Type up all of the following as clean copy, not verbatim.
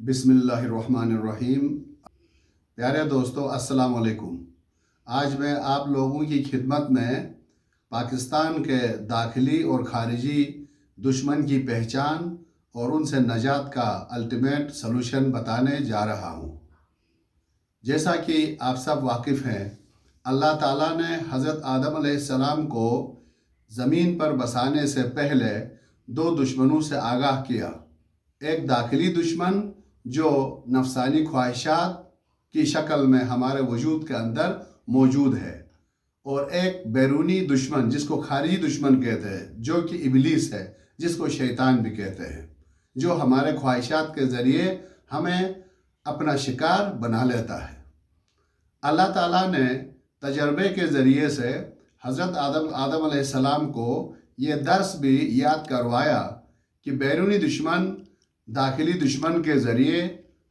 بسم اللہ الرحمن الرحیم۔ پیارے دوستو، السلام علیکم۔ آج میں آپ لوگوں کی خدمت میں پاکستان کے داخلی اور خارجی دشمن کی پہچان اور ان سے نجات کا الٹیمیٹ سلوشن بتانے جا رہا ہوں۔ جیسا کہ آپ سب واقف ہیں، اللہ تعالیٰ نے حضرت آدم علیہ السلام کو زمین پر بسانے سے پہلے دو دشمنوں سے آگاہ کیا۔ ایک داخلی دشمن جو نفسانی خواہشات کی شکل میں ہمارے وجود کے اندر موجود ہے، اور ایک بیرونی دشمن جس کو خارجی دشمن کہتے ہیں، جو کہ ابلیس ہے، جس کو شیطان بھی کہتے ہیں، جو ہمارے خواہشات کے ذریعے ہمیں اپنا شکار بنا لیتا ہے۔ اللہ تعالیٰ نے تجربے کے ذریعے سے حضرت آدم علیہ السلام کو یہ درس بھی یاد کروایا کہ بیرونی دشمن داخلی دشمن کے ذریعے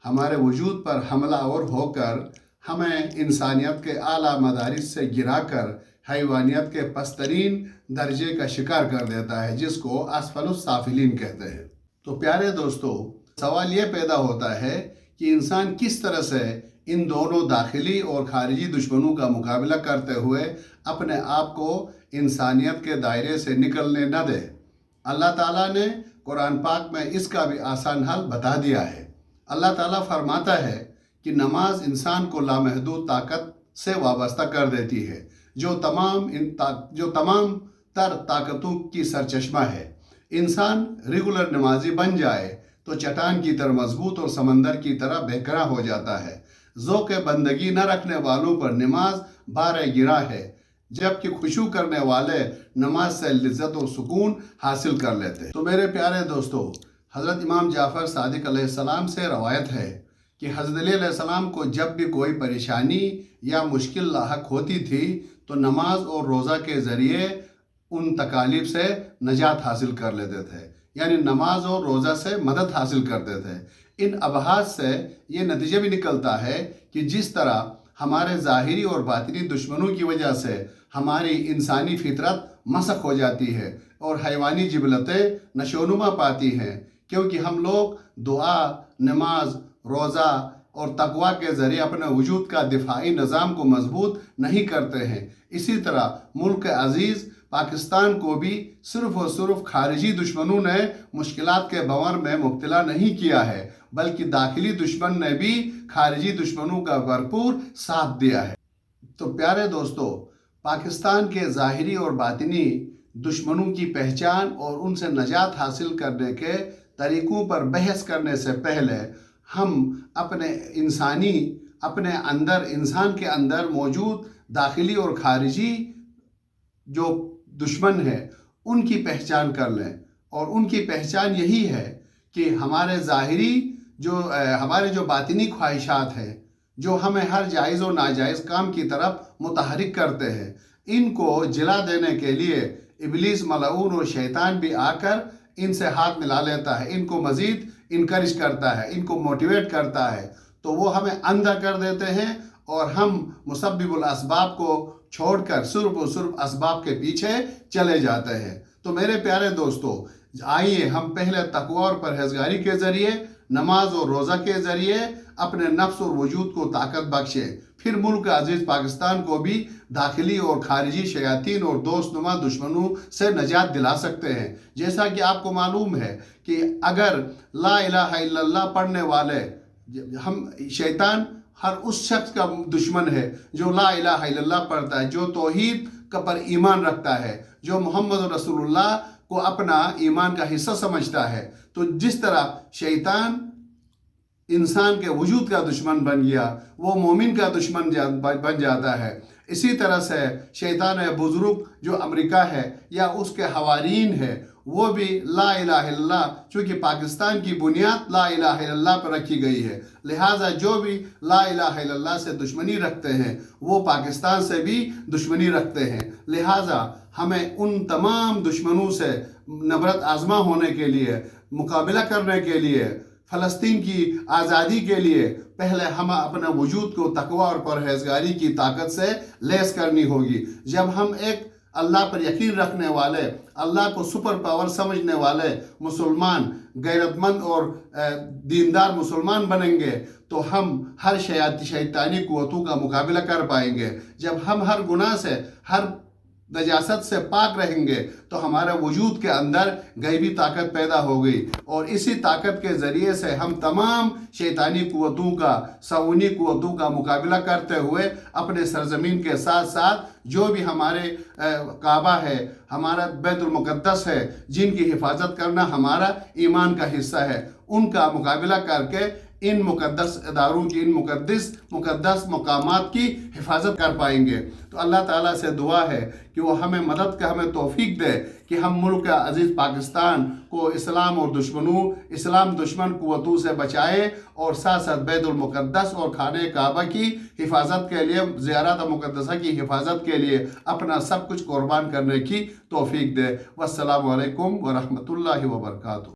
ہمارے وجود پر حملہ آور ہو کر ہمیں انسانیت کے اعلیٰ مدارج سے گرا کر حیوانیت کے پسترین درجے کا شکار کر دیتا ہے، جس کو اسفل السافلین کہتے ہیں۔ تو پیارے دوستو، سوال یہ پیدا ہوتا ہے کہ انسان کس طرح سے ان دونوں داخلی اور خارجی دشمنوں کا مقابلہ کرتے ہوئے اپنے آپ کو انسانیت کے دائرے سے نکلنے نہ دے۔ اللہ تعالیٰ نے قرآن پاک میں اس کا بھی آسان حل بتا دیا ہے۔ اللہ تعالیٰ فرماتا ہے کہ نماز انسان کو لامحدود طاقت سے وابستہ کر دیتی ہے، جو تمام تر طاقتوں کی سرچشمہ ہے۔ انسان ریگولر نمازی بن جائے تو چٹان کی طرح مضبوط اور سمندر کی طرح بہکرا ہو جاتا ہے۔ ذوق بندگی نہ رکھنے والوں پر نماز بار گرا ہے، جبکہ خشوع کرنے والے نماز سے لذت اور سکون حاصل کر لیتے۔ تو میرے پیارے دوستو، حضرت امام جعفر صادق علیہ السلام سے روایت ہے کہ حضرت علی علیہ السلام کو جب بھی کوئی پریشانی یا مشکل لاحق ہوتی تھی تو نماز اور روزہ کے ذریعے ان تکالیف سے نجات حاصل کر لیتے تھے، یعنی نماز اور روزہ سے مدد حاصل کرتے تھے۔ ان ابحاث سے یہ نتیجہ بھی نکلتا ہے کہ جس طرح ہمارے ظاہری اور باطنی دشمنوں کی وجہ سے ہماری انسانی فطرت مسخ ہو جاتی ہے اور حیوانی جبلتیں نشوونما پاتی ہیں، کیونکہ ہم لوگ دعا، نماز، روزہ اور تقوی کے ذریعے اپنے وجود کا دفاعی نظام کو مضبوط نہیں کرتے ہیں۔ اسی طرح ملک عزیز پاکستان کو بھی صرف اور صرف خارجی دشمنوں نے مشکلات کے بھنور میں مبتلا نہیں کیا ہے، بلکہ داخلی دشمن نے بھی خارجی دشمنوں کا بھرپور ساتھ دیا ہے۔ تو پیارے دوستو، پاکستان کے ظاہری اور باطنی دشمنوں کی پہچان اور ان سے نجات حاصل کرنے کے طریقوں پر بحث کرنے سے پہلے ہم اپنے انسان کے اندر موجود داخلی اور خارجی جو دشمن ہے ان کی پہچان کر لیں، اور ان کی پہچان یہی ہے کہ ہمارے جو باطنی خواہشات ہیں، جو ہمیں ہر جائز و ناجائز کام کی طرف متحرک کرتے ہیں، ان کو جلا دینے کے لیے ابلیس ملعون اور شیطان بھی آ کر ان سے ہاتھ ملا لیتا ہے، ان کو مزید انکریج کرتا ہے، ان کو موٹیویٹ کرتا ہے، تو وہ ہمیں اندھا کر دیتے ہیں اور ہم مسبب الاسباب کو چھوڑ کر صرف اور صرف اسباب کے پیچھے چلے جاتے ہیں۔ تو میرے پیارے دوستو، آئیے ہم پہلے تقوی اور پرہیزگاری کے ذریعے، نماز اور روزہ کے ذریعے اپنے نفس اور وجود کو طاقت بخشے، پھر ملک عزیز پاکستان کو بھی داخلی اور خارجی شیاطین اور دوست نما دشمنوں سے نجات دلا سکتے ہیں۔ جیسا کہ آپ کو معلوم ہے کہ اگر لا الہ الا اللہ پڑھنے والے، شیطان ہر اس شخص کا دشمن ہے جو لا الہ الا اللہ پڑھتا ہے، جو توحید پر ایمان رکھتا ہے، جو محمد رسول اللہ کو اپنا ایمان کا حصہ سمجھتا ہے۔ تو جس طرح شیطان انسان کے وجود کا دشمن بن گیا، وہ مومن کا دشمن بن جاتا ہے، اسی طرح سے شیطان بزرگ جو امریکہ ہے یا اس کے حوارین ہے، وہ بھی لا الہ الا اللہ، چونکہ پاکستان کی بنیاد لا الہ الا اللہ پر رکھی گئی ہے، لہٰذا جو بھی لا الہ الا اللہ سے دشمنی رکھتے ہیں وہ پاکستان سے بھی دشمنی رکھتے ہیں۔ لہٰذا ہمیں ان تمام دشمنوں سے نبرد آزما ہونے کے لیے، مقابلہ کرنے کے لیے، فلسطین کی آزادی کے لیے پہلے ہم اپنا وجود کو تقوی اور پرہیزگاری کی طاقت سے لیس کرنی ہوگی۔ جب ہم ایک اللہ پر یقین رکھنے والے، اللہ کو سپر پاور سمجھنے والے مسلمان، غیرت مند اور دیندار مسلمان بنیں گے تو ہم ہر شیطانی قوتوں کا مقابلہ کر پائیں گے۔ جب ہم ہر گناہ سے، ہر نجاست سے پاک رہیں گے تو ہمارے وجود کے اندر غیبی طاقت پیدا ہوگی، اور اسی طاقت کے ذریعے سے ہم تمام شیطانی قوتوں کا، سعونی قوتوں کا مقابلہ کرتے ہوئے اپنے سرزمین کے ساتھ ساتھ جو بھی ہمارے کعبہ ہے، ہمارا بیت المقدس ہے، جن کی حفاظت کرنا ہمارا ایمان کا حصہ ہے، ان کا مقابلہ کر کے ان مقدس اداروں کی، ان مقدس مقامات کی حفاظت کر پائیں گے۔ تو اللہ تعالیٰ سے دعا ہے کہ وہ ہمیں مدد کا، ہمیں توفیق دے کہ ہم ملک عزیز پاکستان کو اسلام دشمن قوتوں سے بچائے، اور ساتھ ساتھ بیت المقدس اور خانہ کعبہ کی حفاظت کے لیے، زیارت مقدسہ کی حفاظت کے لیے اپنا سب کچھ قربان کرنے کی توفیق دے۔ والسلام علیکم ورحمۃ اللہ وبرکاتہ۔